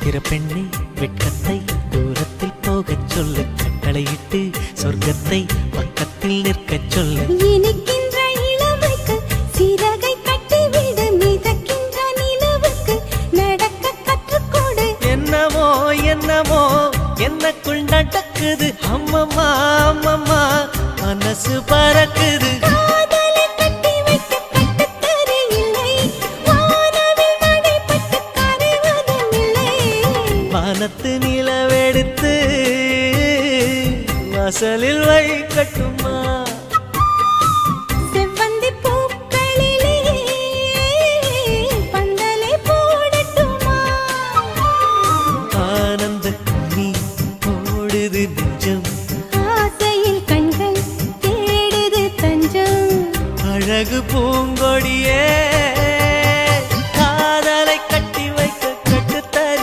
நட்சத்திர பெண்ணே வெட்கத்தை தூரத்தில் போகச் சொல்லு, கட்டளையிட்டு சொர்க்கத்தை பக்கத்தில் நிற்கச் சொல்லு. இனிக்கின்ற இளமைக்கு சிறகை கட்டிவிடு, மிதக்கின்ற நிலவுக்கு நடக்க கற்றுக்கொடு. என்னமோ என்னமோ என்னக்குள் நடக்குது, அம்மம்மா அம்மம்மா மனசு பறக்குது. காதலை கட்டி வைக்க கட்டுத்தறி இல்லை, வானவில் நடைபெற்று கரைவதும் இல்லை. வானத்து நிலவெடுத்து வாசலில் வைக்கட்டும்.